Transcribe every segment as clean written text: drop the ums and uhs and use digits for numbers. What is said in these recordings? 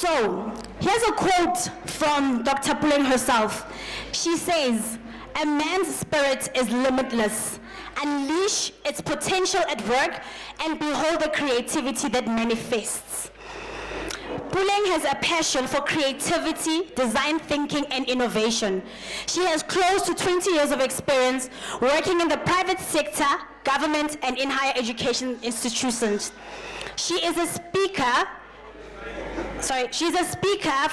So, here's a quote from Dr. Puleng herself. She says, "A man's spirit is limitless. Unleash its potential at work and behold the creativity that manifests." Puleng has a passion for creativity, design thinking, and innovation. She has close to 20 years of experience working in the private sector, government, and in higher education institutions. She's a speaker,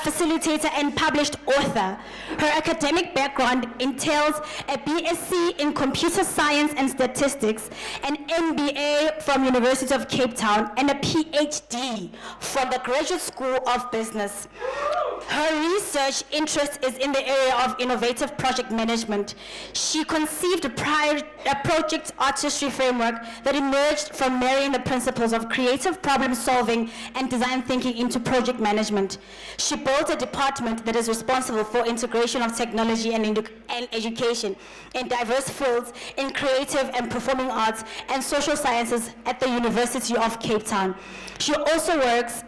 facilitator, and published author. Her academic background entails a BSc in Computer Science and Statistics, an MBA from University of Cape Town, and a PhD from the Graduate School of Business. Her research interest is in the area of innovative project management. She conceived a project artistry framework that emerged from marrying the principles of creative problem solving and design thinking into project management. She built a department that is responsible for integration of technology and education in diverse fields in creative and performing arts and social sciences at the University of Cape Town. She also works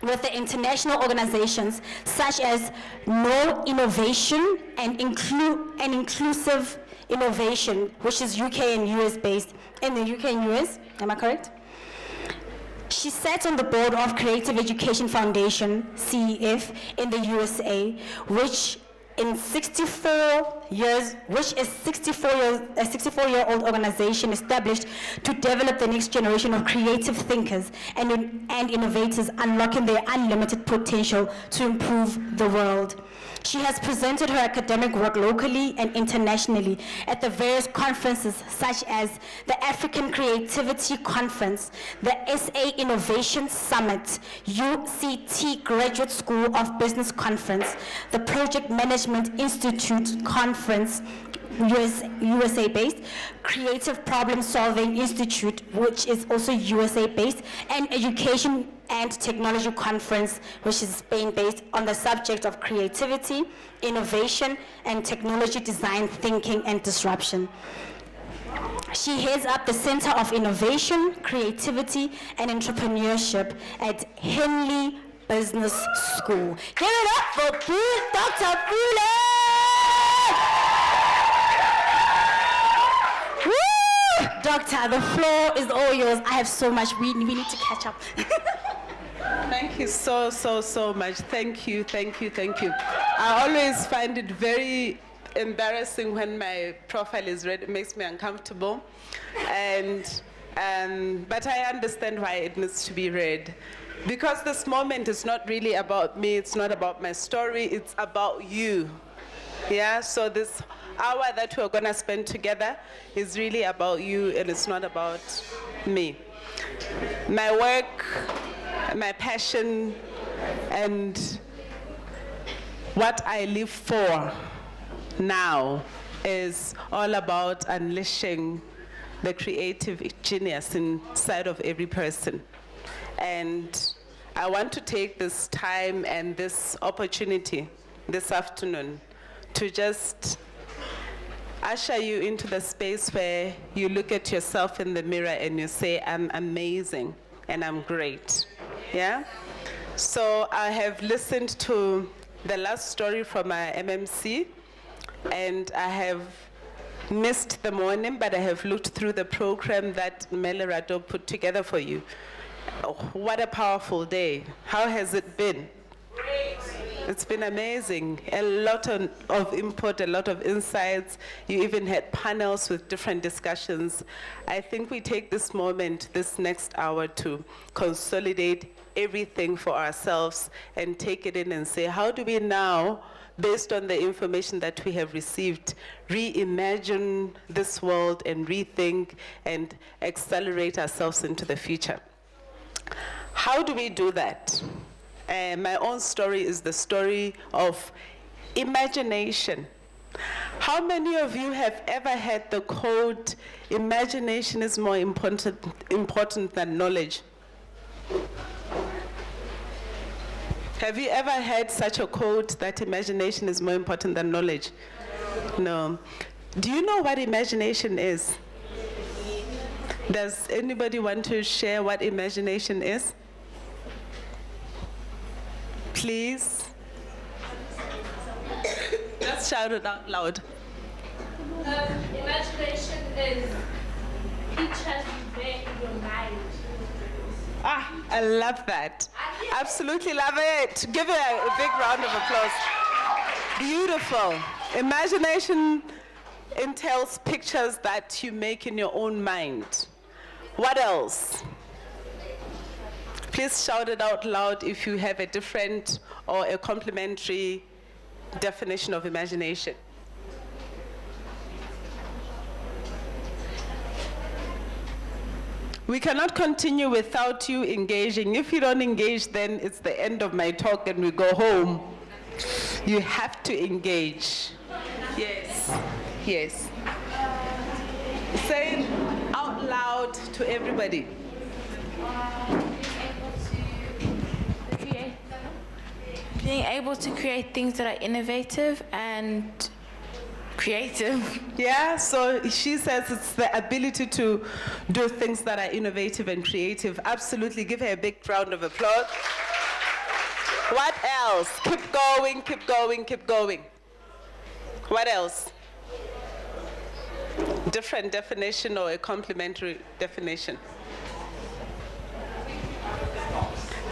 with the international organizations such as No Innovation and Inclusive Innovation, which is UK and US based, in the UK and US, am I correct? She sat on the board of Creative Education Foundation, CEF, in the USA, which is a 64-year-old organization established to develop the next generation of creative thinkers and innovators, unlocking their unlimited potential to improve the world. She has presented her academic work locally and internationally at the various conferences such as the African Creativity Conference, the SA Innovation Summit, UCT Graduate School of Business Conference, the Project Management Institute Conference, USA-based, Creative Problem Solving Institute, which is also USA-based, and Education and Technology Conference, which is Spain-based, on the subject of creativity, innovation, and technology design, thinking, and disruption. She heads up the Center of Innovation, Creativity, and Entrepreneurship at Henley Business School. Give it up for Dr. Puleng! Doctor, the floor is all yours. I have so much. We need to catch up. Thank you so much. Thank you. I always find it very embarrassing when my profile is read. It makes me uncomfortable. But I understand why it needs to be read. Because this moment is not really about me. It's not about my story. It's about you. Yeah, so this hour that we're going to spend together is really about you, and it's not about me. My work, my passion, and what I live for now is all about unleashing the creative genius inside of every person. And I want to take this time and this opportunity this afternoon to just usher you into the space where you look at yourself in the mirror and you say, I'm amazing and I'm great. Yeah? So I have listened to the last story from my MMC, and I have missed the morning, but I have looked through the program that Melorado put together for you. Oh, what a powerful day. How has it been? Great. It's been amazing. A lot of input, a lot of insights. You even had panels with different discussions. I think we take this moment, this next hour, to consolidate everything for ourselves and take it in and say, how do we now, based on the information that we have received, reimagine this world and rethink and accelerate ourselves into the future? How do we do that? My own story is the story of imagination. How many of you have ever heard the quote, imagination is more important than knowledge? Have you ever heard such a quote, that imagination is more important than knowledge? No. Do you know what imagination is? Does anybody want to share what imagination is? please. Just shout it out loud. Imagination is pictures you make in your mind. Ah, I love that. Absolutely love it. Give it a big round of applause. Beautiful. Imagination entails pictures that you make in your own mind. What else? Please shout it out loud if you have a different or a complementary definition of imagination. We cannot continue without you engaging. If you don't engage, then it's the end of my talk and we go home. You have to engage. Yes, yes. Say it out loud to everybody. Being able to create things that are innovative and creative. Yeah, so she says it's the ability to do things that are innovative and creative. Absolutely, give her a big round of applause. What else? Keep going, keep going, keep going. What else? Different definition or a complementary definition?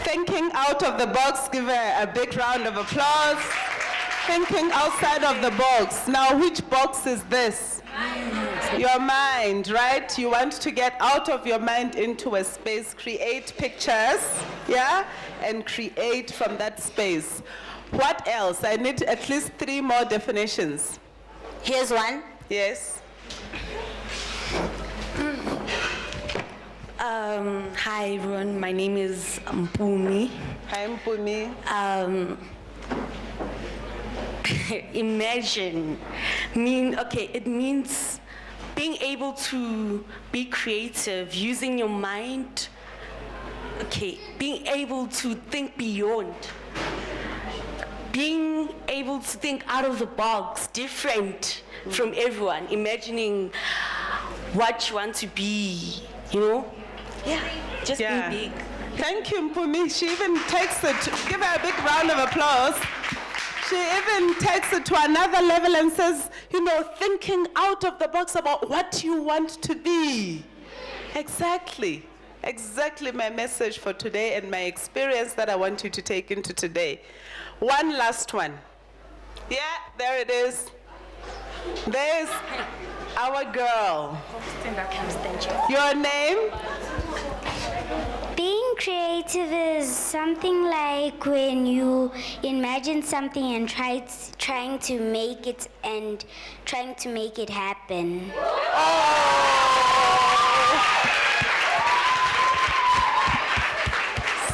Thinking out of the box, give her a big round of applause. Thinking outside of the box. Now, which box is this? Your mind, right? You want to get out of your mind into a space, create pictures, yeah? And create from that space. What else? I need at least 3 more definitions. Here's one. Yes? Hi everyone, my name is Mpumi. Hi, Mpumi. Imagine, it means being able to be creative, using your mind, being able to think beyond, being able to think out of the box, different from everyone, imagining what you want to be, just Yeah. being big. Thank you, Mpumi. She even takes it, give her a big round of applause. She even takes it to another level and says, thinking out of the box about what you want to be. Exactly my message for today and my experience that I want you to take into today. One last one. Yeah, there it is. There's our girl. Your name? Being creative is something like when you imagine something and trying to make it happen.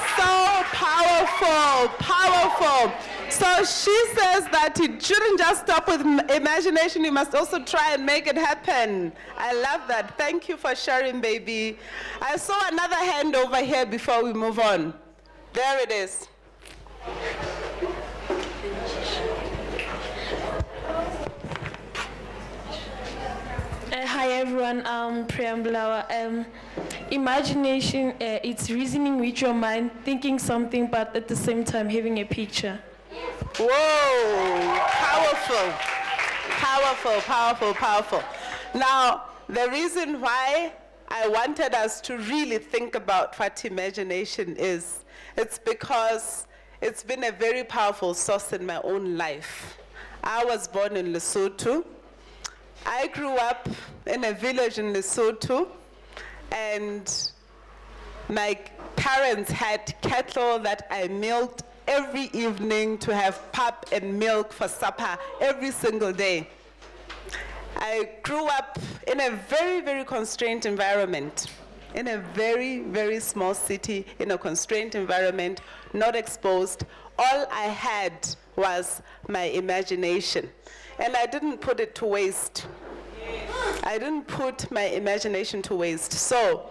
So powerful. So she says that it shouldn't just stop with imagination, you must also try and make it happen. I love that. Thank you for sharing, baby. I saw another hand over here before we move on. There it is. Hi everyone, I'm Priyamblawa. Imagination, it's reasoning with your mind, thinking something, but at the same time having a picture. Whoa, powerful. Now, the reason why I wanted us to really think about what imagination is, it's because it's been a very powerful source in my own life. I was born in Lesotho. I grew up in a village in Lesotho, and my parents had cattle that I milked every evening to have pap and milk for supper every single day. I grew up in a very, very constrained environment, in a very, very small city, in a constrained environment, not exposed. All I had was my imagination, and I didn't put it to waste. I didn't put my imagination to waste. So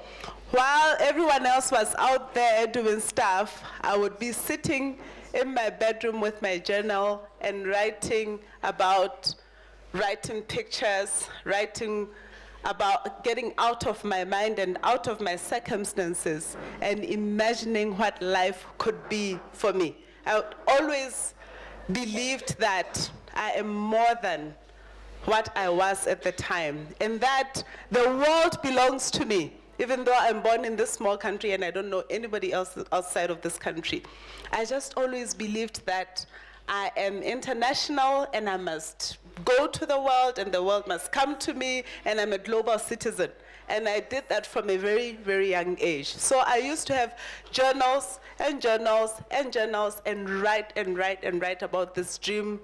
while everyone else was out there doing stuff, I would be sitting in my bedroom with my journal and writing pictures, writing about getting out of my mind and out of my circumstances and imagining what life could be for me. I always believed that I am more than what I was at the time, and that the world belongs to me, even though I'm born in this small country and I don't know anybody else outside of this country. I just always believed that I am international and I must go to the world and the world must come to me, and I'm a global citizen. And I did that from a very, very young age. So I used to have journals and journals and journals and write and write and write about this dream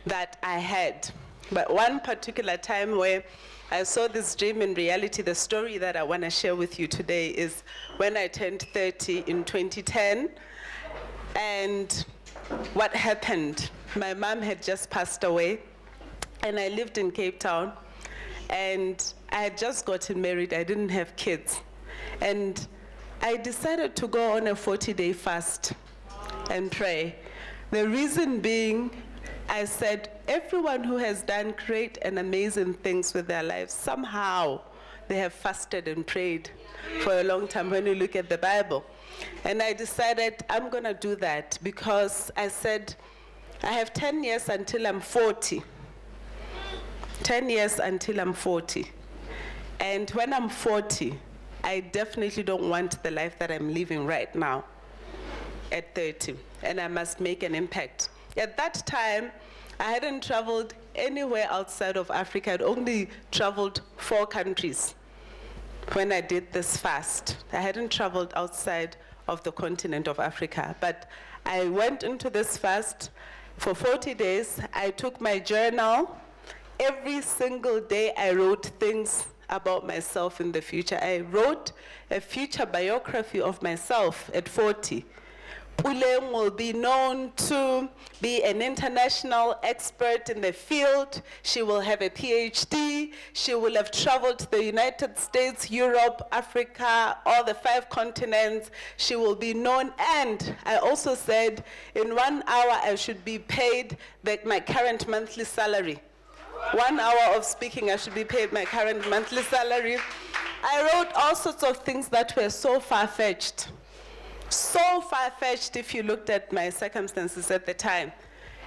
that I had. But one particular time where I saw this dream in reality, the story that I want to share with you today is when I turned 30 in 2010. And what happened, my mom had just passed away, and I lived in Cape Town, and I had just gotten married. I didn't have kids. And I decided to go on a 40-day fast and pray. The reason being, I said, everyone who has done great and amazing things with their lives, somehow they have fasted and prayed for a long time when you look at the Bible. And I decided I'm going to do that because I said, I have 10 years until I'm 40. 10 years until I'm 40. And when I'm 40, I definitely don't want the life that I'm living right now at 30. And I must make an impact. At that time, I hadn't traveled anywhere outside of Africa. I'd only traveled 4 countries when I did this fast. I hadn't traveled outside of the continent of Africa. But I went into this fast for 40 days. I took my journal. Every single day I wrote things about myself in the future. I wrote a future biography of myself at 40. Puleng will be known to be an international expert in the field. She will have a PhD. She will have traveled to the United States, Europe, Africa, all the 5 continents. She will be known. And I also said in 1 hour I should be paid my current monthly salary. 1 hour of speaking, I should be paid my current monthly salary. I wrote all sorts of things that were so far-fetched. So far-fetched if you looked at my circumstances at the time.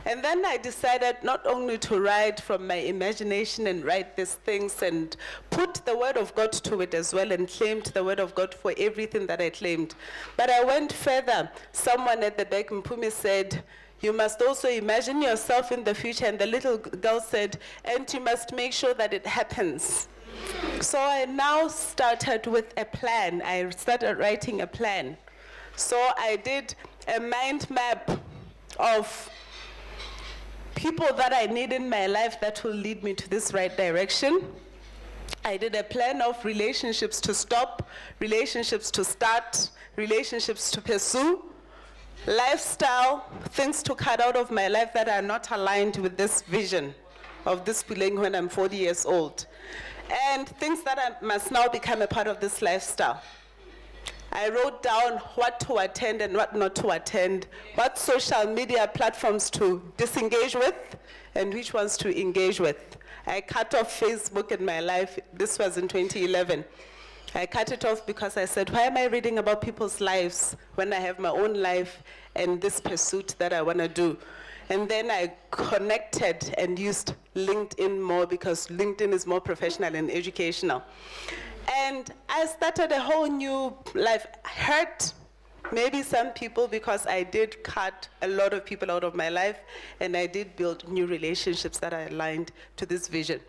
And then I decided not only to write from my imagination and write these things and put the word of God to it as well, and claimed the word of God for everything that I claimed. But I went further. Someone at the back, Mpumi, said, you must also imagine yourself in the future. And the little girl said, and you must make sure that it happens. So I now started with a plan. I started writing a plan. So I did a mind map of people that I need in my life that will lead me to this right direction. I did a plan of relationships to stop, relationships to start, relationships to pursue, lifestyle, things to cut out of my life that are not aligned with this vision of this Puleng when I'm 40 years old, and things that I must now become a part of this lifestyle. I wrote down what to attend and what not to attend, what social media platforms to disengage with and which ones to engage with. I cut off Facebook in my life. This was in 2011. I cut it off because I said, why am I reading about people's lives when I have my own life and this pursuit that I want to do? And then I connected and used LinkedIn more because LinkedIn is more professional and educational. And I started a whole new life. Hurt maybe some people because I did cut a lot of people out of my life, and I did build new relationships that are aligned to this vision.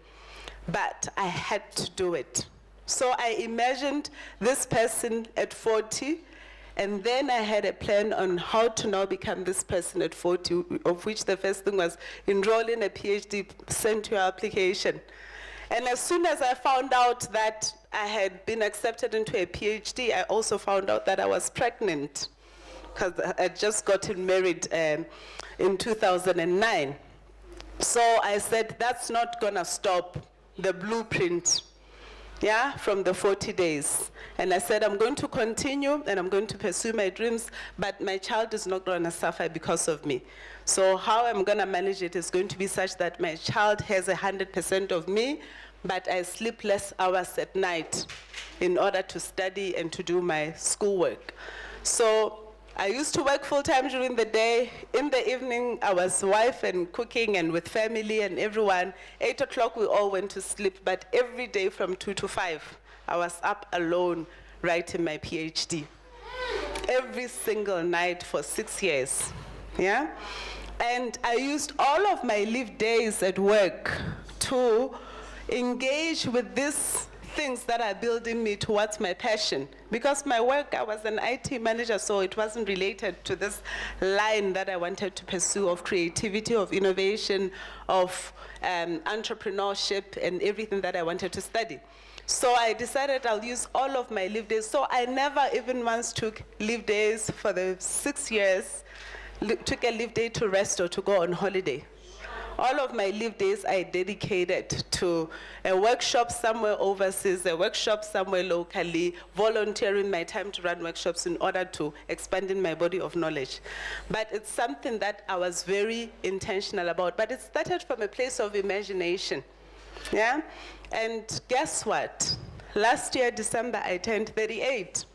But I had to do it. So I imagined this person at 40, and then I had a plan on how to now become this person at 40, of which the first thing was enroll in a PhD, send your application. And as soon as I found out that I had been accepted into a PhD, I also found out that I was pregnant because I had just gotten married in 2009. So I said, that's not gonna stop the blueprint, yeah, from the 40 days. And I said, I'm going to continue and I'm going to pursue my dreams, but my child is not gonna suffer because of me. So how I'm gonna manage it is going to be such that my child has 100% of me, but I sleep less hours at night in order to study and to do my schoolwork. So I used to work full-time during the day. In the evening, I was wife and cooking and with family and everyone. 8 o'clock, we all went to sleep, but every day from 2 to 5, I was up alone writing my PhD. Every single night for 6 years, yeah? And I used all of my leave days at work to engage with these things that are building me towards my passion. Because my work, I was an IT manager, so it wasn't related to this line that I wanted to pursue of creativity, of innovation, of entrepreneurship, and everything that I wanted to study. So I decided I'll use all of my leave days. So I never even once took leave days for the 6 years, took a leave day to rest or to go on holiday. All of my leave days I dedicated to a workshop somewhere overseas, a workshop somewhere locally, volunteering my time to run workshops in order to expand in my body of knowledge. But it's something that I was very intentional about. But it started from a place of imagination, yeah? And guess what? Last year, December, I turned 38.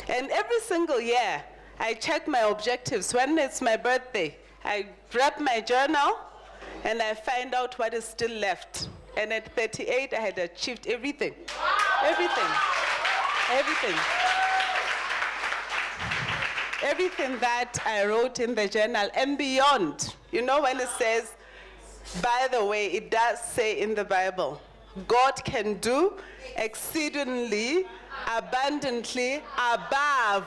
And every single year, I check my objectives. When it's my birthday, I grab my journal, and I find out what is still left. And at 38, I had achieved everything. Everything. Everything. Everything that I wrote in the journal and beyond. You know when it says, by the way, it does say in the Bible, God can do exceedingly, abundantly, above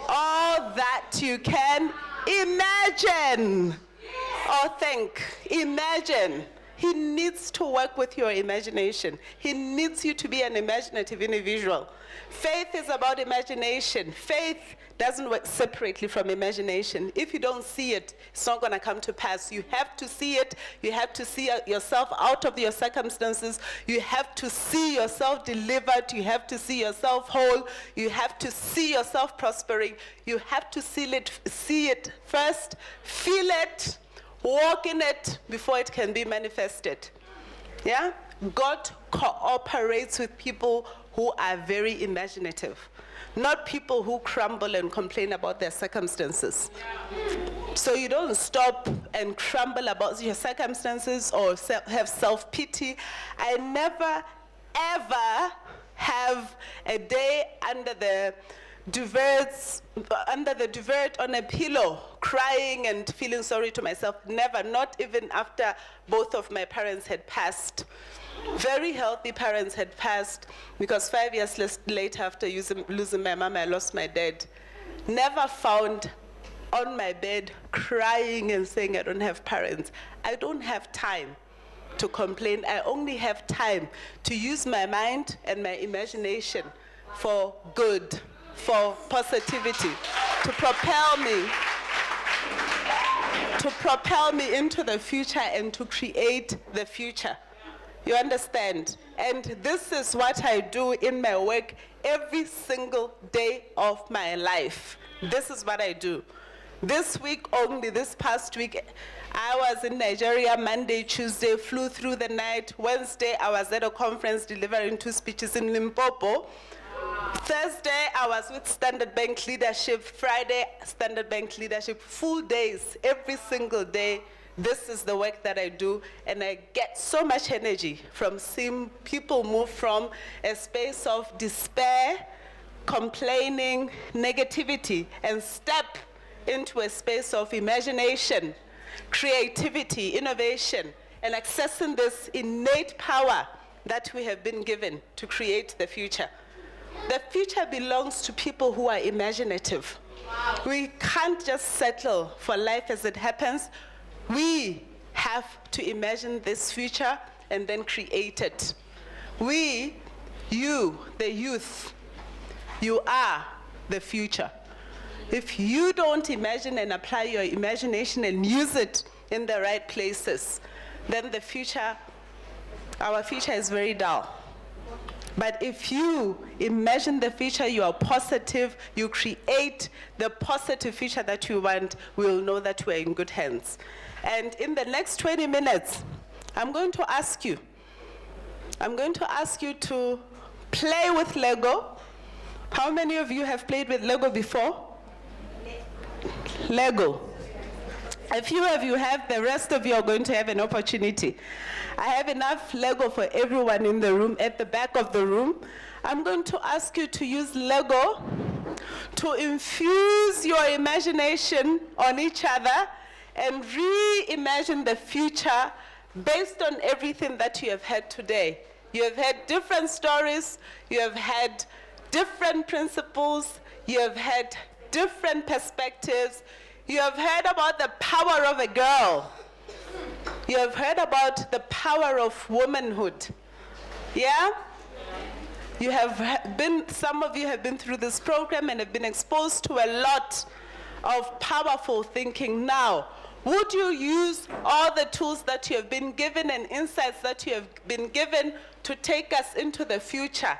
all that you can imagine. Or think, imagine. He needs to work with your imagination. He needs you to be an imaginative individual. Faith is about imagination. Faith doesn't work separately from imagination. If you don't see it, it's not going to come to pass. You have to see it. You have to see yourself out of your circumstances. You have to see yourself delivered. You have to see yourself whole. You have to see yourself prospering. You have to see it first, feel it, walk in it before it can be manifested. Yeah? God cooperates with people who are very imaginative, not people who crumble and complain about their circumstances. So you don't stop and crumble about your circumstances or have self-pity. I never, ever have a day under the duvet on a pillow, crying and feeling sorry to myself. Never, not even after both of my parents had passed. Very healthy parents had passed, because 5 years later, after losing my mom, I lost my dad. Never found on my bed crying and saying I don't have parents. I don't have time to complain. I only have time to use my mind and my imagination for good, for positivity, to propel me into the future and to create the future. You understand? And this is what I do in my work every single day of my life. This is what I do. This week only, this past week, I was in Nigeria Monday, Tuesday, flew through the night. Wednesday, I was at a conference delivering 2 speeches in Limpopo. Thursday, I was with Standard Bank leadership. Friday, Standard Bank leadership. Full days, every single day. This is the work that I do, and I get so much energy from seeing people move from a space of despair, complaining, negativity, and step into a space of imagination, creativity, innovation, and accessing this innate power that we have been given to create the future. The future belongs to people who are imaginative. We can't just settle for life as it happens. We have to imagine this future and then create it. You, the youth, you are the future. If you don't imagine and apply your imagination and use it in the right places, then the future, our future is very dull. But if you imagine the future, you are positive, you create the positive future that you want, we'll know that we're in good hands. And in the next 20 minutes, I'm going to ask you to play with Lego. How many of you have played with Lego before? Lego. A few of you have, the rest of you are going to have an opportunity. I have enough Lego for everyone in the room, at the back of the room. I'm going to ask you to use Lego to infuse your imagination on each other and reimagine the future based on everything that you have had today. You have had different stories, you have had different principles, you have had different perspectives. You have heard about the power of a girl. You have heard about the power of womanhood. Yeah? You have been, some of you have been through this program and have been exposed to a lot of powerful thinking. Now, would you use all the tools that you have been given and insights that you have been given to take us into the future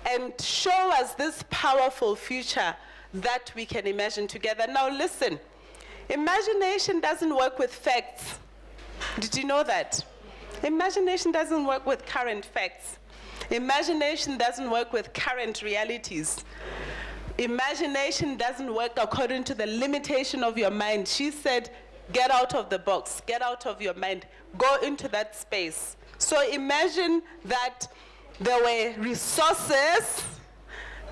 and show us this powerful future that we can imagine together? Now listen, imagination doesn't work with facts. Did you know that? Imagination doesn't work with current facts. Imagination doesn't work with current realities. Imagination doesn't work according to the limitation of your mind. She said, get out of the box, get out of your mind, go into that space. So imagine that there were resources,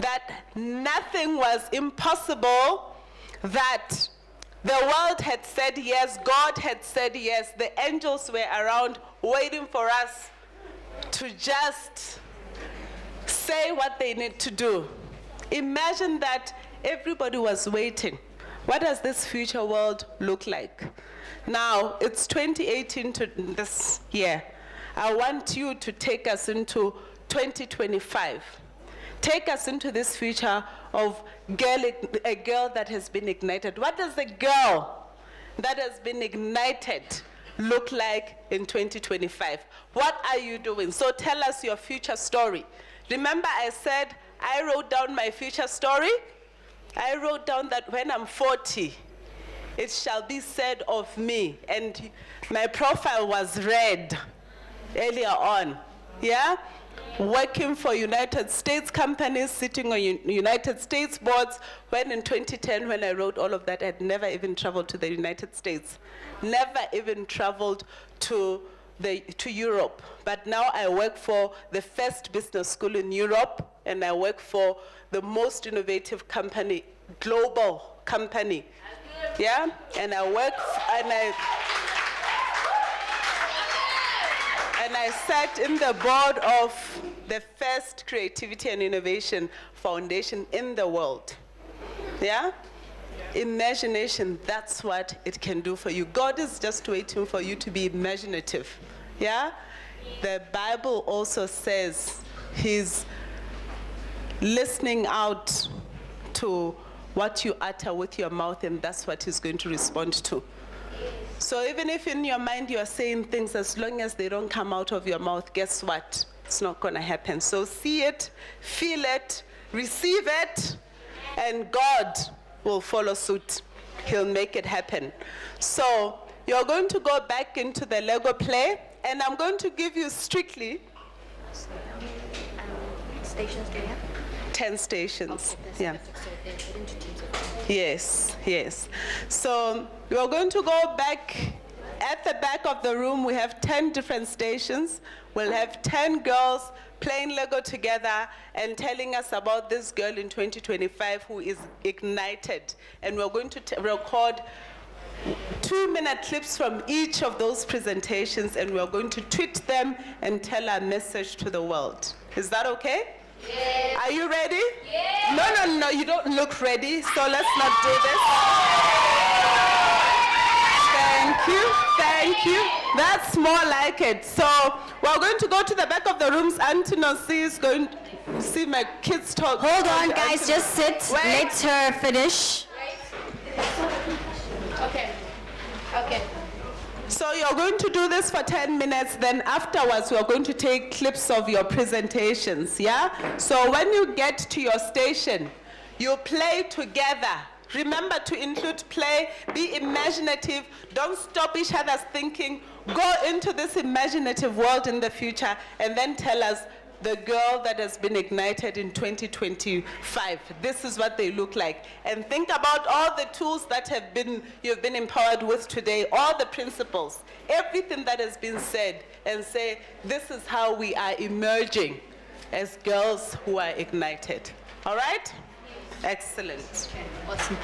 that nothing was impossible, that the world had said yes, God had said yes, the angels were around waiting for us to just say what they need to do. Imagine that everybody was waiting. What does this future world look like? Now, it's 2018 to this year. I want you to take us into 2025. Take us into this future of a girl that has been ignited. What does a girl that has been ignited look like in 2025? What are you doing? So tell us your future story. Remember I said I wrote down my future story? I wrote down that when I'm 40, it shall be said of me. And my profile was read earlier on. Yeah? Working for United States companies, sitting on United States boards, when in 2010, when I wrote all of that, I'd never even traveled to the United States. Never even traveled to Europe. But now I work for the first business school in Europe, and I work for the most innovative company, global company. Yeah? And I work, and I sat in the board of the first creativity and innovation foundation in the world. Yeah? Imagination, that's what it can do for you. God is just waiting for you to be imaginative. Yeah? The Bible also says he's listening out to what you utter with your mouth, and that's what he's going to respond to. So even if in your mind you are saying things, as long as they don't come out of your mouth, guess what? It's not going to happen. So see it, feel it, receive it, and God will follow suit. He'll make it happen. So you're going to go back into the Lego play, and I'm going to give you strictly Stations do you have? 10 stations. Okay, Yeah. so they're into teams of Yes, yes. So you're going to go back. At the back of the room, we have 10 different stations. We'll have 10 girls playing Lego together and telling us about this girl in 2025 who is ignited. And we're going to record 2-minute clips from each of those presentations, and we're going to tweet them and tell our message to the world. Is that okay? Yes. Are you ready? Yes. No, you don't look ready, so let's not do this. Thank you. That's more like it. So we're going to go to the back of the rooms. Antonosi is going to see my kids talk. Hold on, guys, just sit. Wait. Let her finish. Okay. Okay. So you're going to do this for 10 minutes, then afterwards we're going to take clips of your presentations, yeah? So when you get to your station, you play together. Remember to include play, be imaginative, don't stop each other's thinking, go into this imaginative world in the future, and then tell us the girl that has been ignited in 2025. This is what they look like. And think about all the tools that you've been empowered with today, all the principles, everything that has been said, and say, this is how we are emerging as girls who are ignited. All right? Excellent. Awesome.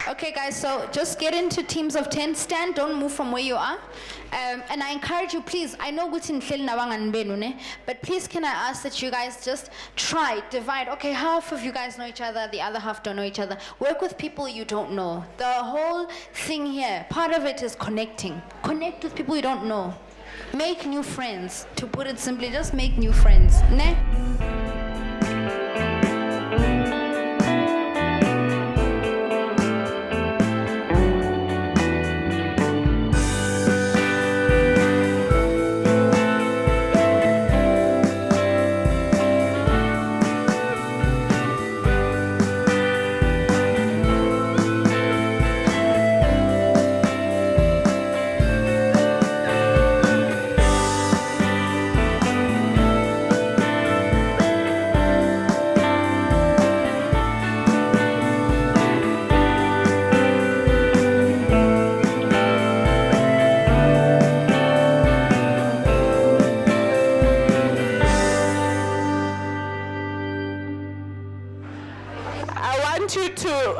Okay, guys, so just get into teams of 10. Stand, don't move from where you are. And I encourage you, please, I know but please can I ask that you guys just try, divide. Okay, half of you guys know each other, the other half don't know each other. Work with people you don't know. The whole thing here, part of it is connecting. Connect with people you don't know. Make new friends. To put it simply, just make new friends. Ne?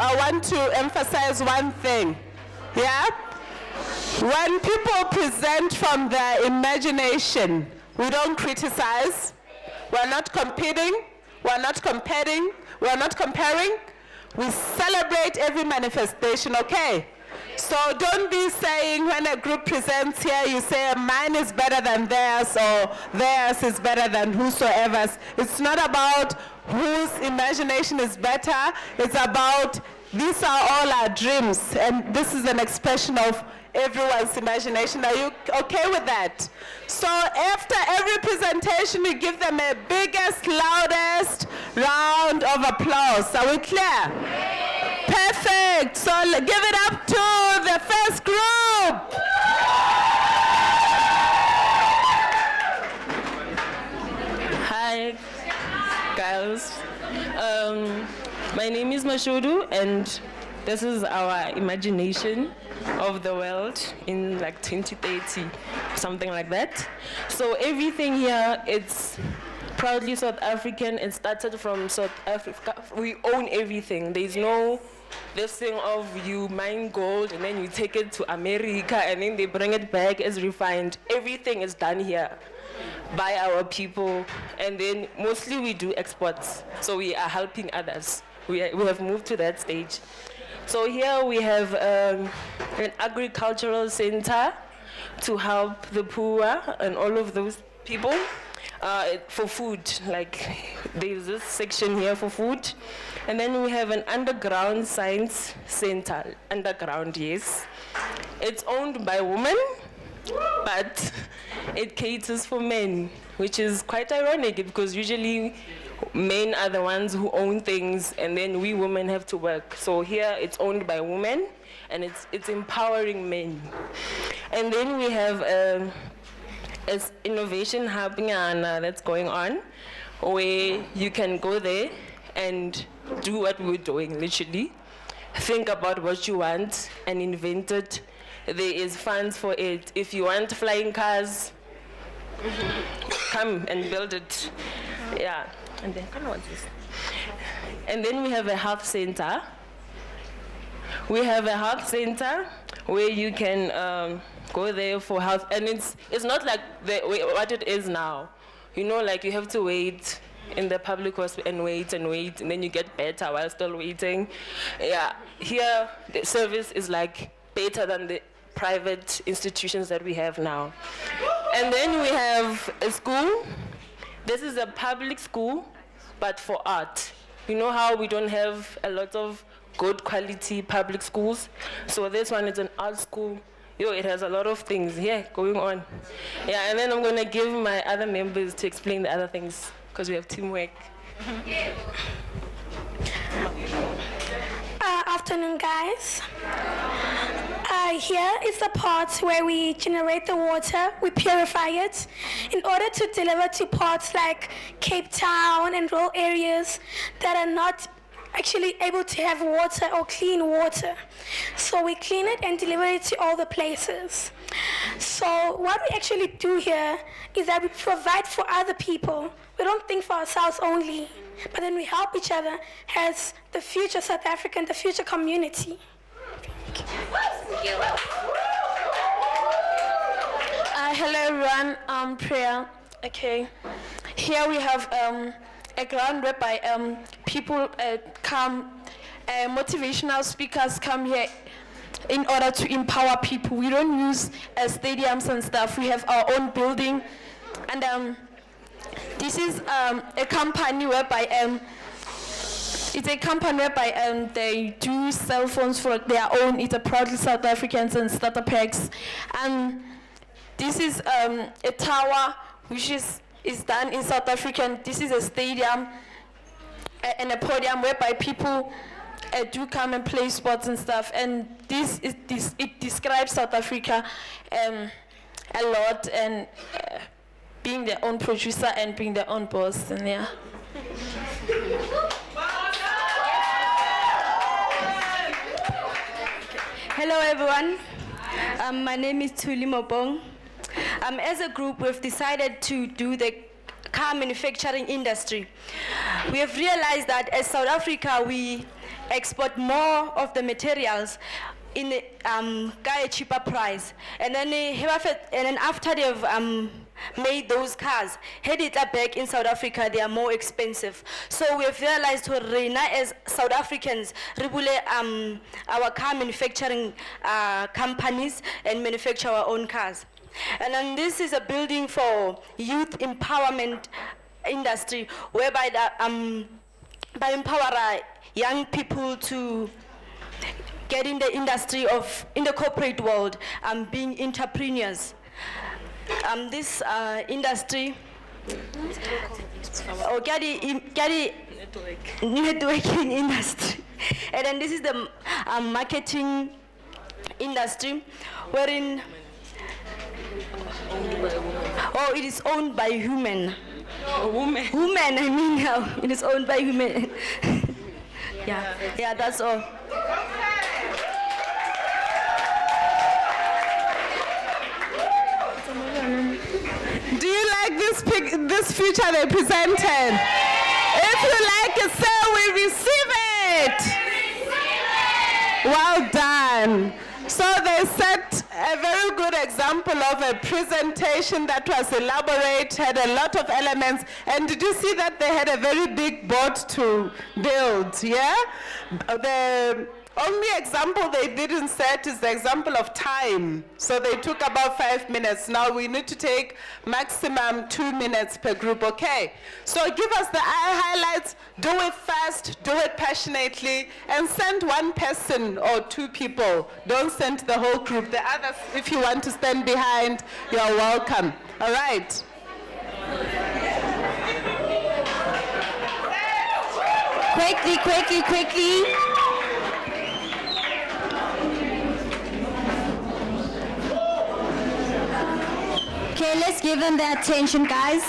I want to emphasize one thing, yeah? When people present from their imagination, we don't criticize, we're not competing, we're not comparing, we celebrate every manifestation, okay? So don't be saying when a group presents here, you say mine is better than theirs or theirs is better than whosoever's. It's not about whose imagination is better. It's about these are all our dreams, and this is an expression of everyone's imagination. Are you okay with that? So after every presentation, we give them a biggest, loudest round of applause. Are we clear? Perfect. So give it up to the first group. Hi, guys. My name is Mashudu, and this is our imagination of the world in like 2030, something like that. So everything here, it's proudly South African. It started from South Africa. We own everything. There's no this thing of you mine gold and then you take it to America and then they bring it back as refined. Everything is done here by our people, and then mostly we do exports. So we are helping others. We have moved to that stage. So here we have an agricultural center to help the poor and all of those people for food. Like there's this section here for food. And then we have an underground science center. Underground, yes. It's owned by women, but it caters for men, which is quite ironic because usually men are the ones who own things and then we women have to work. So here it's owned by women and it's empowering men. And then we have an innovation hub that's going on where you can go there and do what we're doing, literally. Think about what you want and invent it. There is funds for it. If you want flying cars, come and build it. Yeah. And then, what's this? And then we have a health center. We have a health center where you can go there for health, and it's not like what it is now. You know, like you have to wait in the public hospital and wait, and then you get better while still waiting. Yeah, here the service is like better than the private institutions that we have now. And then we have a school. This is a public school, but for art. You know how we don't have a lot of good quality public schools? So this one is an art school. It has a lot of things here going on. Yeah, and then I'm gonna give my other members to explain the other things, because we have teamwork. Afternoon, guys. Here is the part where we generate the water, we purify it in order to deliver to parts like Cape Town and rural areas that are not actually able to have water or clean water. So we clean it and deliver it to all the places. So what we actually do here is that we provide for other people. We don't think for ourselves only, but then we help each other as the future South African, the future community. Hello everyone, prayer. Okay, here we have a ground whereby people come, motivational speakers come here in order to empower people. We don't use stadiums and stuff. We have our own building, and this is a company whereby they do cell phones for their own. It's a proudly South Africans and starter packs. And this is a tower which is done in South African. This is a stadium and a podium whereby people do come and play sports and stuff. And it describes South Africa a lot, and being their own producer and being their own boss. And yeah. Hello everyone, my name is Tuli Mobong. As a group, we've decided to do the car manufacturing industry. We have realized that as South Africa, we export more of the materials in a cheaper price. And then after they've made those cars, headed back in South Africa, they are more expensive. So we have realized as South Africans, our car manufacturing companies and manufacture our own cars. And then this is a building for youth empowerment industry, whereby by empower young people to get in the industry in the corporate world, being entrepreneurs. This industry, or networking industry, and then this is the marketing industry, wherein it is owned by human. Women, I mean, it is owned by women. Yeah, that's all. Do you like this future they presented? If you like it, say we receive it. Well done. So they set a very good example of a presentation that was elaborate, had a lot of elements, and did you see that they had a very big board to build, yeah? The only example they didn't set is the example of time. So they took about 5 minutes. Now we need to take maximum 2 minutes per group, okay? So give us the highlights, do it fast, do it passionately, and send one person or two people. Don't send the whole group. The others, if you want to stand behind, you're welcome. All right. Quickly. Okay, let's give them their attention, guys.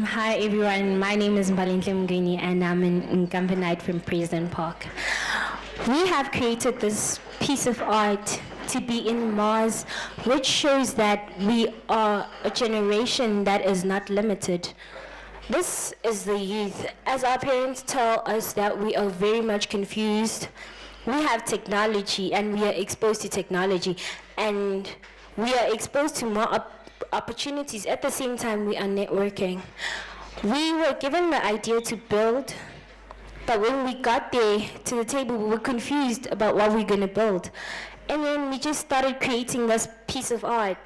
Hi everyone, my name is Mbalinhle Mngeni and I'm in Gambenite from President Park. We have created this piece of art to be in Mars, which shows that we are a generation that is not limited. This is the youth. As our parents tell us that we are very much confused, we have technology and we are exposed to technology and we are exposed to more opportunities. At the same time, we are networking. We were given the idea to build, but when we got there to the table, we were confused about what we're going to build. And then we just started creating this piece of art.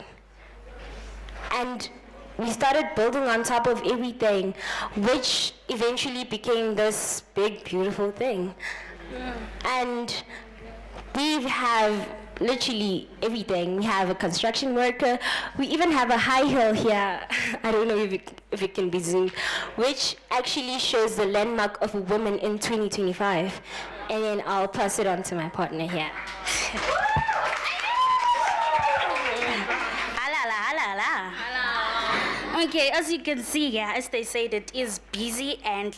And we started building on top of everything, which eventually became this big, beautiful thing. And we have literally everything. We have a construction worker. We even have a high heel here. I don't know if it can be zoomed, which actually shows the landmark of a woman in 2025. And then I'll pass it on to my partner here. Okay, as you can see, yeah, as they said, it is busy and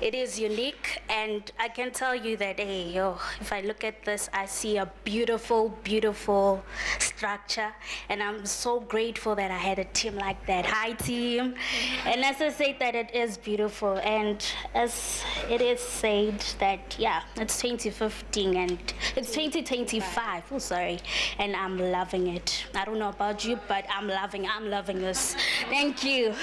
it is unique, and I can tell you that, hey, if I look at this, I see a beautiful, beautiful structure, and I'm so grateful that I had a team like that. Hi, team. And as I said, that it is beautiful, and as it is said that, yeah, it's 2015 and it's 2025. Oh, sorry, and I'm loving it. I don't know about you, but I'm loving this. Thank you.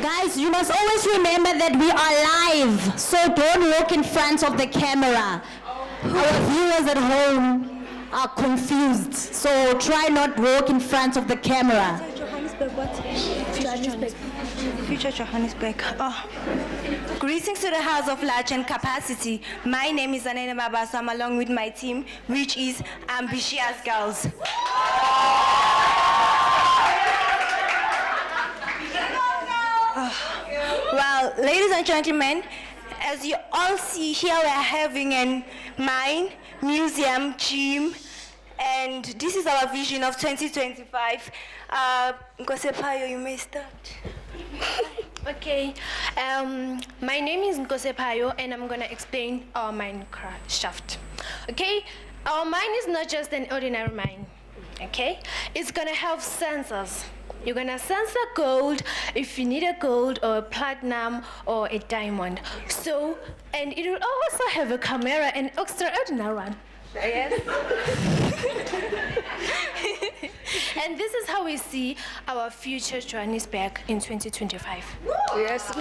Guys, you must always remember that we are live, so don't walk in front of the camera. Our viewers at home are confused, so try not walk in front of the camera. Johannesburg, what? Future Johannesburg. Oh. Greetings to the House of Large and Capacity. My name is Anene Mabasa. I'm along with my team, which is Ambitious Girls. Well, ladies and gentlemen, as you all see here, we are having a mine, museum, gym, and this is our vision of 2025. Nkosepayo, you may start. Okay, my name is Nkosepayo, and I'm gonna explain our mine shaft. Okay, our mine is not just an ordinary mine. Okay, it's gonna have sensors. You're gonna sensor gold if you need a gold or a platinum or a diamond. So, and it will also have a camera, an extraordinary one. Yes. And this is how we see our future Johannesburg in 2025. Yes.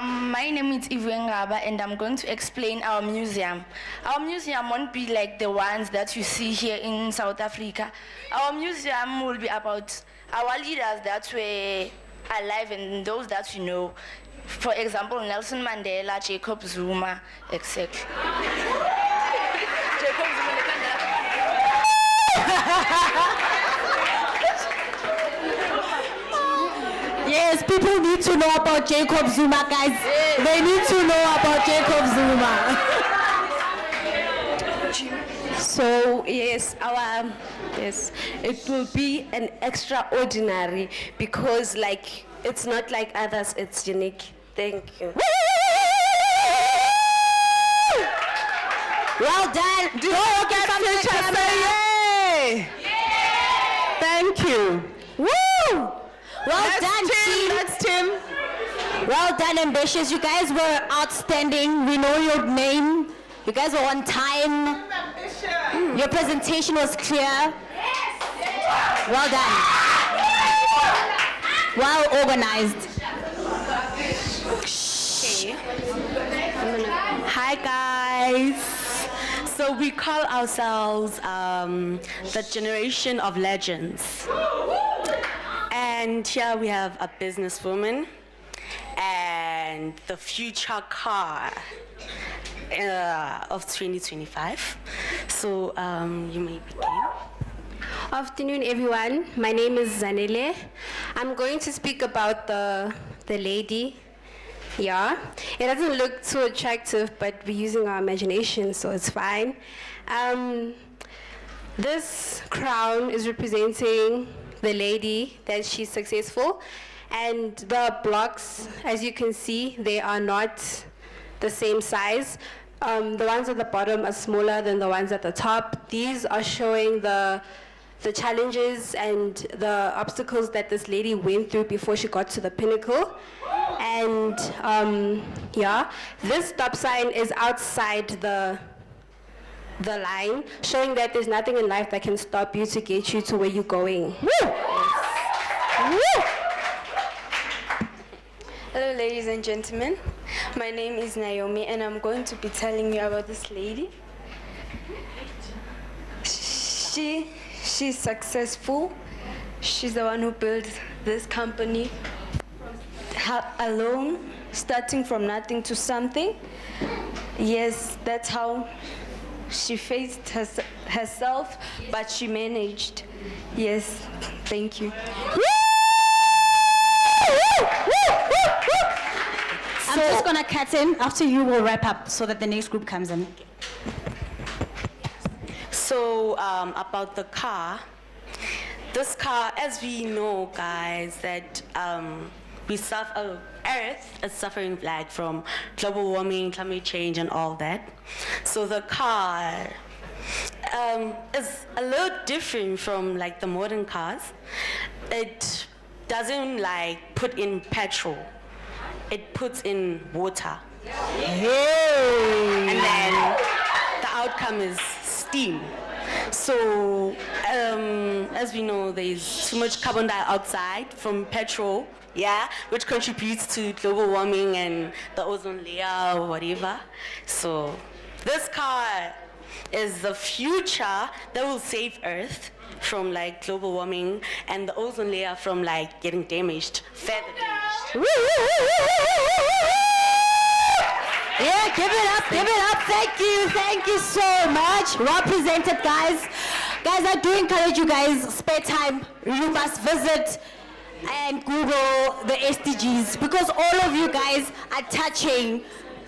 My name is Ivengaba, and I'm going to explain our museum. Our museum won't be like the ones that you see here in South Africa. Our museum will be about our leaders that were alive and those that you know. For example, Nelson Mandela, Jacob Zuma, etc. Jacob Zuma. Yes, people need to know about Jacob Zuma, guys. They need to know about Jacob Zuma. So yes, it will be an extraordinary because it's not like others, it's unique. Thank you. Well done. Do you get pictures? Yay! Thank you. Woo! Well done, team. Next team. Well done, Ambitious. You guys were outstanding. We know your name. You guys were on time. Your presentation was clear. Well done. Well organized. Hi guys. So we call ourselves the generation of legends. And here we have a businesswoman and the future car of 2025. So you may begin. Afternoon, everyone. My name is Zanele. I'm going to speak about the lady. Yeah, it doesn't look too attractive, but we're using our imagination, so it's fine. This crown is representing the lady, that she's successful, And the blocks, as you can see, they are not the same size. The ones at the bottom are smaller than the ones at the top. These are showing the challenges and the obstacles that this lady went through before she got to the pinnacle. And yeah, this stop sign is outside the line, showing that there's nothing in life that can stop you to get you to where you're going. Woo! Yes. Woo! Hello, ladies and gentlemen. My name is Naomi, and I'm going to be telling you about this lady. She's successful. She's the one who built this company alone, starting from nothing to something. Yes, that's how she faced herself, but she managed. Yes, thank you. I'm just gonna cut in. After you, we'll wrap up so that the next group comes in. So about the car, this car, as we know, guys, that Earth is suffering like from global warming, climate change, and all that. So the car is a little different from like the modern cars. It doesn't like put in petrol. It puts in water. And then the outcome is steam. So, as we know, there's too much carbon dioxide from petrol, which contributes to global warming and the ozone layer or whatever. So, this car is the future that will save Earth from like global warming and the ozone layer from like getting damaged, further damaged. Yeah, give it up. Thank you so much. Well presented, guys. Guys, I do encourage you guys, spare time, you must visit and Google the SDGs because all of you guys are touching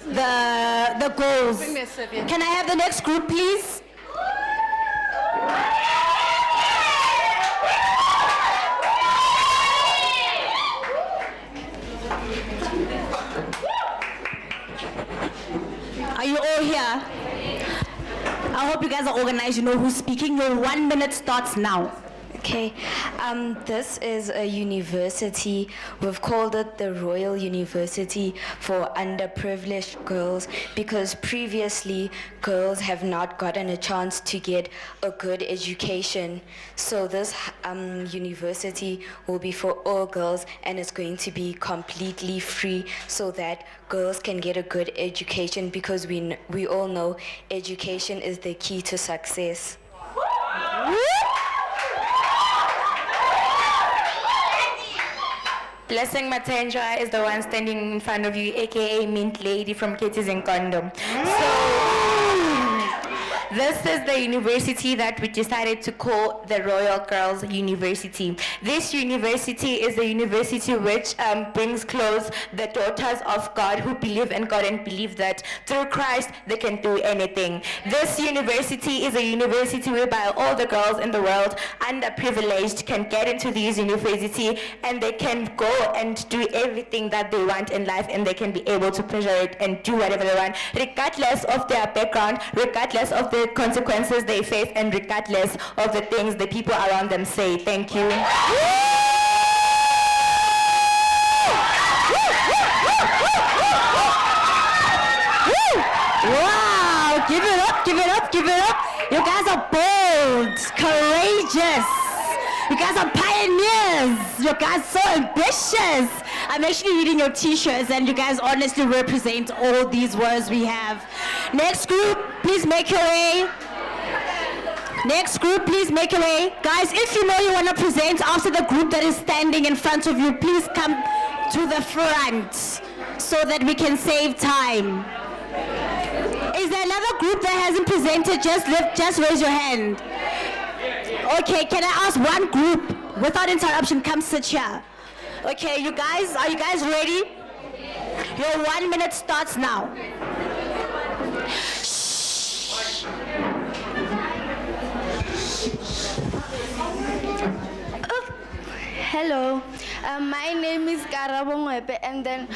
the goals. Can I have the next group, please? Are you all here? I hope you guys are organized. You know who's speaking. Your 1 minute starts now. Okay, this is a university. We've called it the Royal University for Underprivileged Girls because previously girls have not gotten a chance to get a good education. So this university will be for all girls and it's going to be completely free so that girls can get a good education because we all know education is the key to success. Blessing Matendra is the one standing in front of you, aka Mint Lady from Kitties and Condom. This is the university that we decided to call the Royal Girls University. This university is a university which brings close the daughters of God who believe in God and believe that through Christ they can do anything. This university is a university whereby all the girls in the world underprivileged can get into this university and they can go and do everything that they want in life and they can be able to pleasure it and do whatever they want regardless of their background, regardless of the consequences they face and regardless of the things the people around them say. Thank you. Wow, give it up. You guys are bold, courageous. You guys are pioneers. You guys are so ambitious. I'm actually reading your t-shirts and you guys honestly represent all these words we have. Next group, please make your way. Guys, if you know you want to present after the group that is standing in front of you, please come to the front so that we can save time. Is there another group that hasn't presented? Just raise your hand. Okay, can I ask one group without interruption, come sit here. Okay, are you guys ready? Your 1 minute starts now. Hello, My name is Karabo Ngwepe, and then,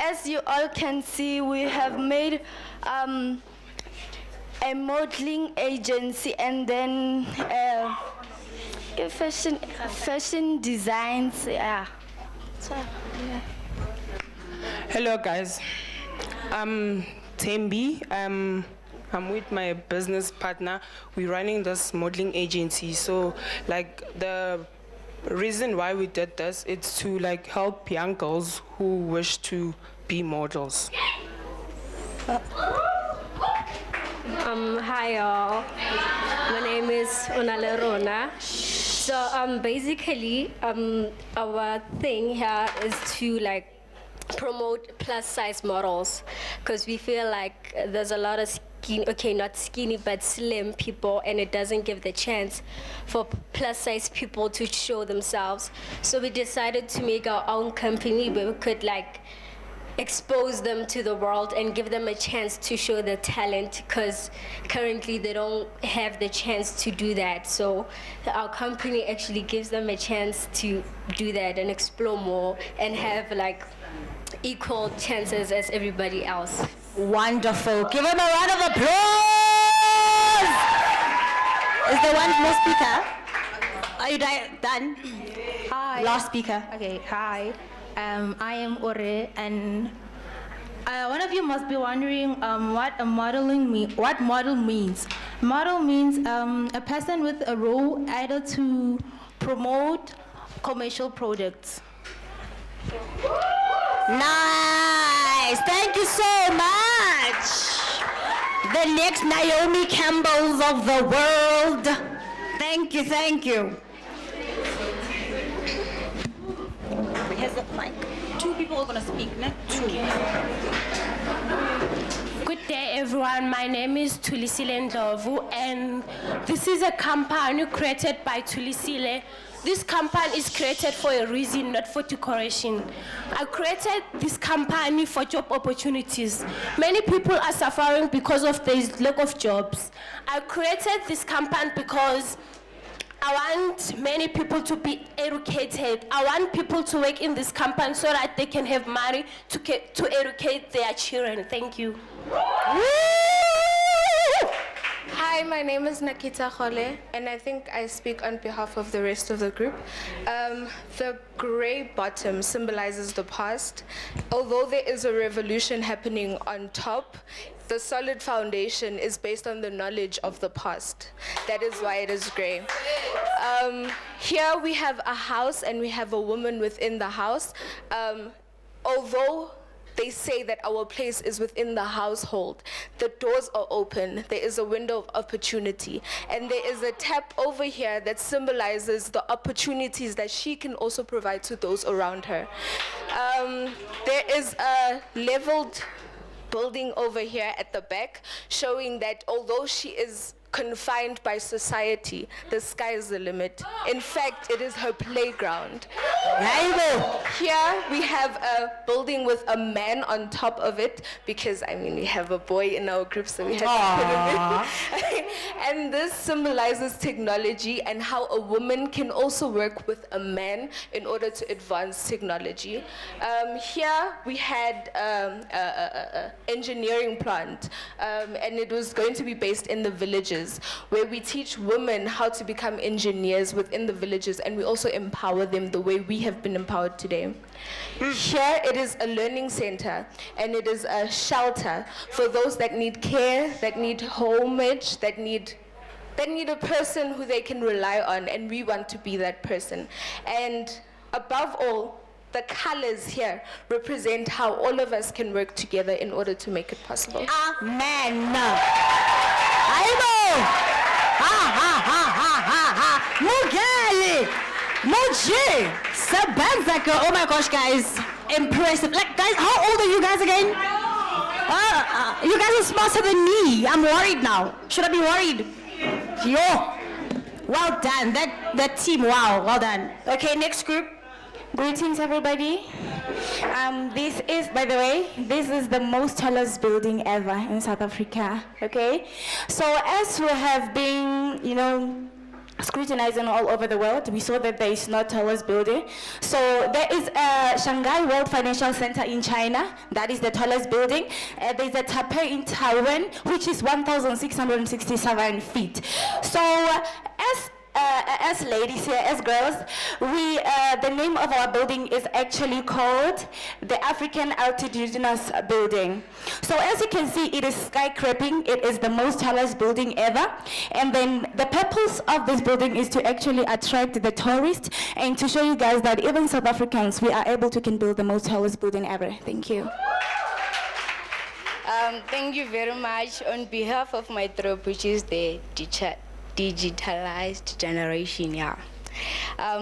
as you all can see, we have made a modeling agency, and then fashion designs. Yeah. So, yeah. Hello guys, I'm Tembi. I'm with my business partner. We're running this modeling agency. So like the reason why we did this, it's to like help young girls who wish to be models. Hi all. My name is Onale Rona. So basically our thing here is to like promote plus size models, because we feel like there's a lot of not skinny but slim people, and it doesn't give the chance for plus size people to show themselves. So we decided to make our own company where we could like expose them to the world and give them a chance to show their talent, because currently they don't have the chance to do that. So our company actually gives them a chance to do that and explore more and have like equal chances as everybody else. Wonderful. Give him a round of applause. Is there one more speaker? Are you done? Hi. Last speaker. Okay, hi. I am Ore, and one of you must be wondering what model means. Model means a person with a role either to promote commercial products. Nice. Thank you so much. The next Naomi Campbells of the world. Thank you, thank you. Here's the mic. Two people are going to speak, ne? Two. Good day, everyone. My name is Tulisile Ndlovu, and this is a company created by Tulisile. This company is created for a reason, not for decoration. I created this company for job opportunities. Many people are suffering because of this lack of jobs. I created this company because I want many people to be educated. I want people to work in this company so that they can have money to educate their children. Thank you. Hi, my name is Nakita Khole, and I think I speak on behalf of the rest of the group. The gray bottom symbolizes the past. Although there is a revolution happening on top, the solid foundation is based on the knowledge of the past. That is why it is gray. Here we have a house and we have a woman within the house. Although they say that our place is within the household, the doors are open, there is a window of opportunity, and there is a tap over here that symbolizes the opportunities that she can also provide to those around her. There is a leveled building over here at the back, showing that although she is confined by society, the sky is the limit. In fact, it is her playground. Here we have a building with a man on top of it, because I mean we have a boy in our group, so we have to put him in. And this symbolizes technology and how a woman can also work with a man in order to advance technology. Here we had an engineering plant, and it was going to be based in the villages, where we teach women how to become engineers within the villages, and we also empower them the way we have been empowered today. Here it is a learning center, and it is a shelter for those that need care, that need homage, that need a person who they can rely on, and we want to be that person. And above all, the colors here represent how all of us can work together in order to make it possible. Amen. Aibo! Ha ha ha ha ha ha! Mugali! Muji! Sabanzaka! Oh my gosh, guys. Impressive. Like, guys, how old are you guys again? You guys are smarter than me. I'm worried now. Should I be worried? Yo! Well done. That team, wow. Well done. Okay, next group. Greetings, everybody. This is, by the way, this is the most tallest building ever in South Africa, okay? So as we have been, scrutinizing all over the world, we saw that there is no tallest building. So there is a Shanghai World Financial Center in China, that is the tallest building. There's a Taipei in Taiwan, which is 1,667 feet. So as ladies here, as girls, the name of our building is actually called the African Altitudinous Building. So as you can see, it is skyscraping. It is the most tallest building ever. And then the purpose of this building is to actually attract the tourists and to show you guys that even South Africans, we are able to can build the most tallest building ever. Thank you. Thank you very much. On behalf of my group, which is the digitalized generation, yeah.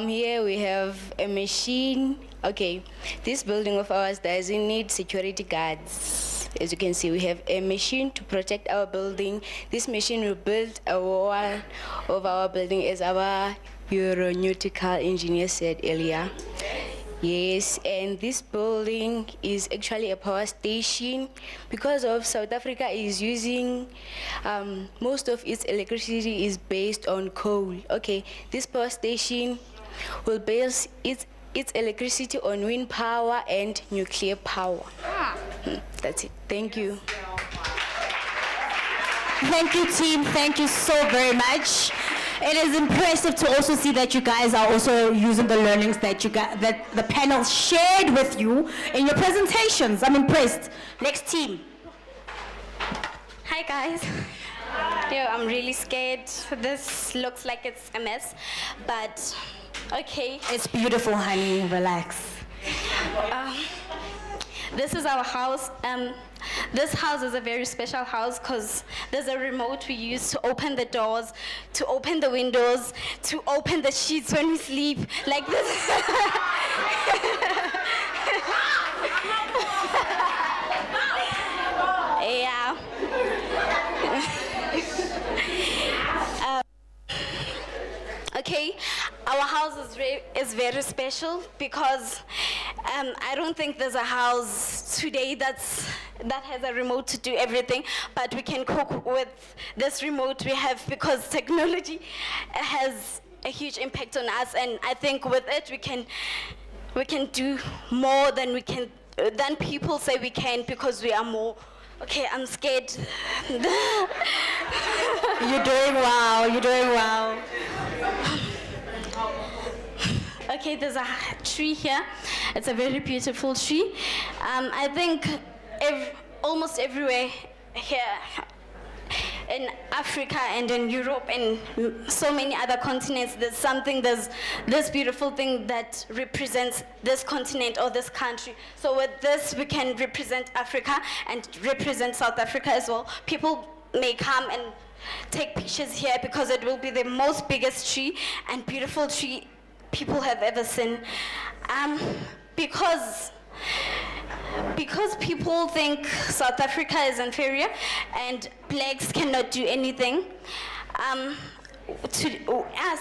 Here we have a machine. Okay, this building of ours doesn't need security guards. As you can see, we have a machine to protect our building. This machine will build a wall of our building, as our aeronautical engineer said earlier. Yes, and this building is actually a power station because of South Africa is using, most of its electricity is based on coal. Okay, this power station will base its electricity on wind power and nuclear power. That's it. Thank you. Thank you, team. Thank you so very much. It is impressive to also see that you guys are also using the learnings that that the panel shared with you in your presentations. I'm impressed. Next team. Hi guys. Yo, I'm really scared. This looks like it's a mess, but okay. It's beautiful, honey. Relax. This is our house. This house is a very special house because there's a remote we use to open the doors, to open the windows, to open the sheets when we sleep, like this. Yeah. Okay, our house is very special because I don't think there's a house today that has a remote to do everything, but we can cook with this remote we have because technology has a huge impact on us, and I think with it we can do more than people say we can because we are more. Okay, I'm scared. You're doing well. You're doing well. Okay, there's a tree here. It's a very beautiful tree. I think almost everywhere here in Africa and in Europe and so many other continents, there's this beautiful thing that represents this continent or this country. So with this, we can represent Africa and represent South Africa as well. People may come and take pictures here because it will be the most biggest tree and beautiful tree people have ever seen. Because people think South Africa is inferior and blacks cannot do anything, us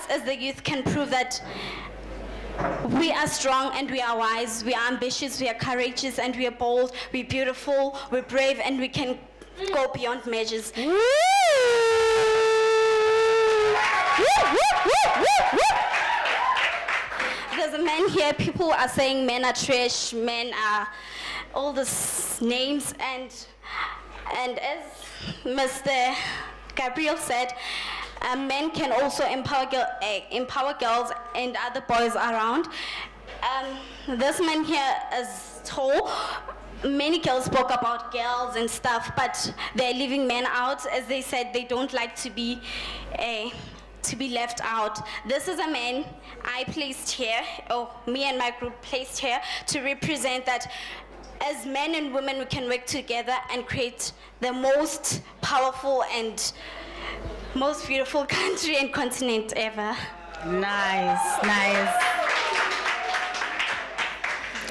as the youth can prove that we are strong and we are wise, we are ambitious, we are courageous and we are bold, we're beautiful, we're brave, and we can go beyond measures. There's a man here, people are saying men are trash, men are all these names, and as Mr. Gabriel said, men can also empower girls and other boys around. This man here is tall. Many girls spoke about girls and stuff, but they're leaving men out, as they said they don't like to be left out. This is a man I placed here, or me and my group placed here, to represent that as men and women we can work together and create the most powerful and most beautiful country and continent ever. Nice, nice.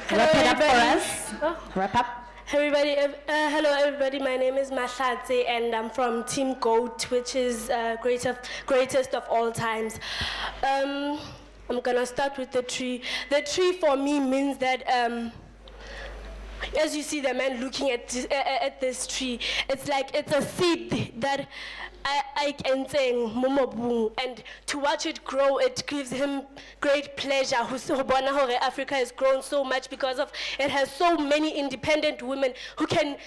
Hello, Wrap it up for everybody. us. Wrap up. Everybody, hello everybody, my name is Mahlatse and I'm from Team GOAT, which is greatest of all times. I'm gonna start with the tree. The tree for me means that as you see the man looking at this tree, it's like it's a seed that I can sing Momobung, and to watch it grow, it gives him great pleasure. Africa has grown so much because of it has so many independent women who can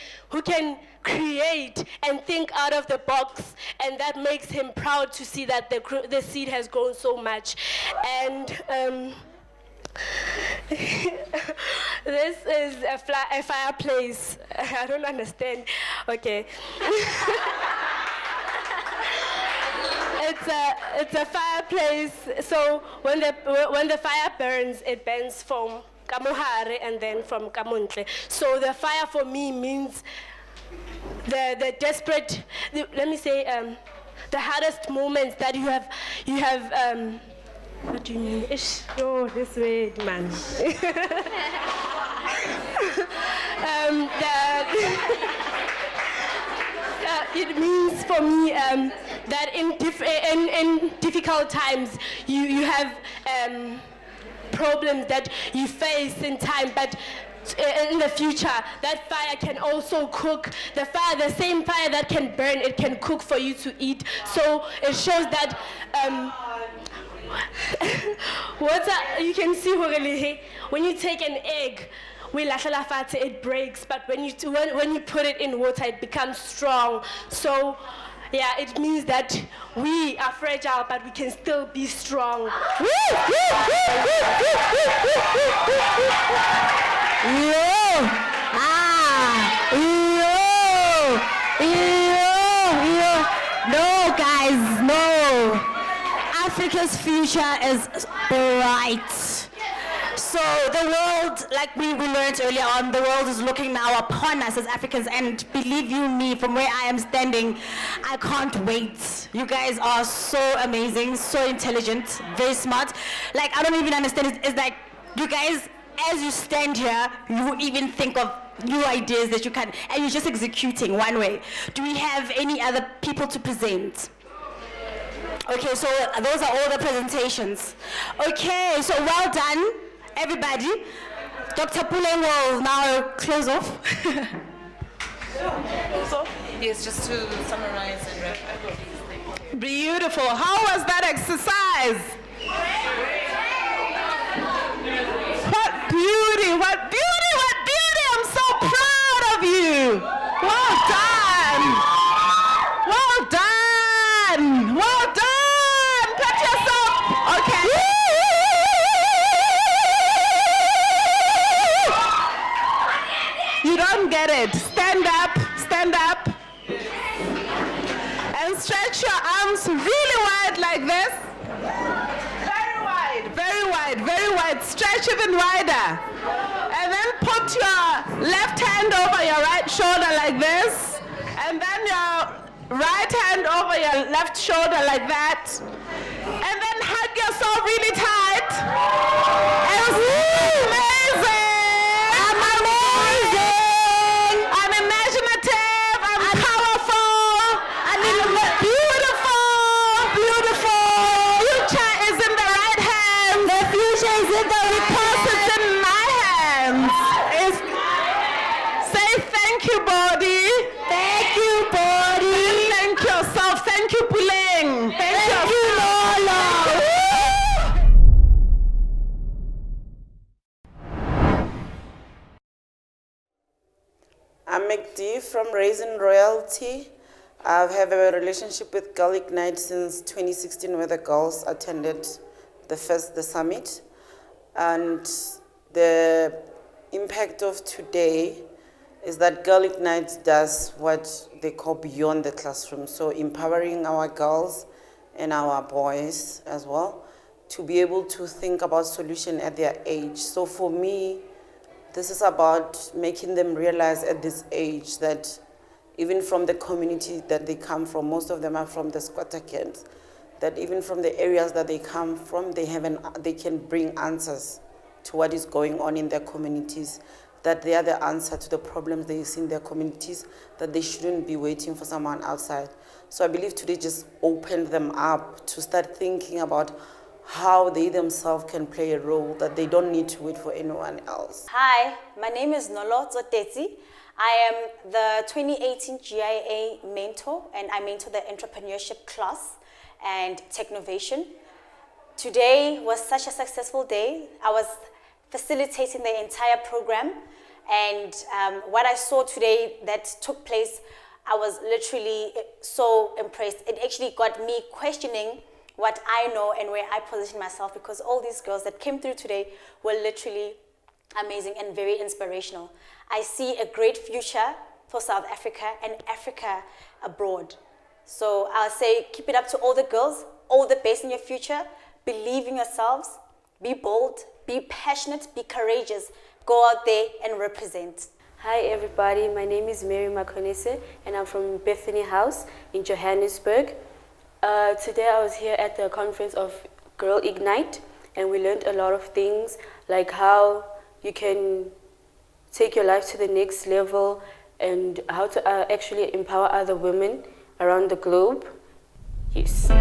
create and think out of the box, and that makes him proud to see that the seed has grown so much. And this is a fireplace. I don't understand. Okay. It's a fireplace. So when the fire burns, it burns from Kamuhare and then from Kamuntle. So the fire for me means the desperate. Let me say the hardest moments that you have. What do you mean? Oh, this way, man. It means for me that in difficult times you have problems that you face in time, but in the future that fire can also cook. The same fire that can burn, it can cook for you to eat. So it shows that you can see when you take an egg, it breaks, but when you put it in water, it becomes strong. So yeah, it means that we are fragile, but we can still be strong. No, guys, no. Africa's future is bright. So the world, like we learned earlier on, the world is looking now upon us as Africans, and believe you me, from where I am standing, I can't wait. You guys are so amazing, so intelligent, very smart. Like, I don't even understand it. It's like, you guys, as you stand here, you even think of new ideas that you can, and you're just executing one way. Do we have any other people to present? Okay, so those are all the presentations. Okay, so well done, everybody. Dr. Puleng will now close off. Yes, just to summarize and wrap up. Beautiful. How was that exercise? What beauty, what beauty, what beauty. I'm so proud of you. Well done. Well done. Well done. Pat yourself. Okay. You don't get it. Stand up. Stand up. And stretch your arms really wide like this. Very wide, very wide, very wide. Stretch even wider. And then put your left hand over your right shoulder like this. And then your right hand over your left shoulder like that. And then hug yourself really tight. And amazing. I'm amazing. I'm imaginative. I'm powerful. I'm beautiful. Beautiful. Future is in the right hands. The future is in the right hands. It's in my hands. Say thank you, body. Thank you, body. And thank yourself. Thank you, Puleng. Thank you, Lola. I'm McD from Raising Royalty. I have a relationship with Girl Ignite since 2016, where the girls attended the summit. And the impact of today is that Girl Ignite does what they call beyond the classroom. So empowering our girls and our boys as well to be able to think about solution at their age. So for me, this is about making them realize at this age that even from the community that they come from, most of them are from the squatter camps, that even from the areas that they come from, they can bring answers to what is going on in their communities, that they are the answer to the problems they see in their communities, that they shouldn't be waiting for someone outside. So I believe today just opened them up to start thinking about how they themselves can play a role, that they don't need to wait for anyone else. Hi, my name is Nolotso Tetsi. I am the 2018 GIA mentor, and I mentor the entrepreneurship class and technovation. Today was such a successful day. I was facilitating the entire program, and what I saw today that took place, I was literally so impressed. It actually got me questioning what I know and where I position myself, because all these girls that came through today were literally amazing and very inspirational. I see a great future for South Africa and Africa abroad. So I'll say keep it up to all the girls, all the best in your future. Believe in yourselves, be bold, be passionate, be courageous. Go out there and represent. Hi everybody, my name is Mary Makonese and I'm from Bethany House in Johannesburg. Today I was here at the conference of Girl Ignite, and we learned a lot of things, like how you can take your life to the next level and how to actually empower other women around the globe. Yes.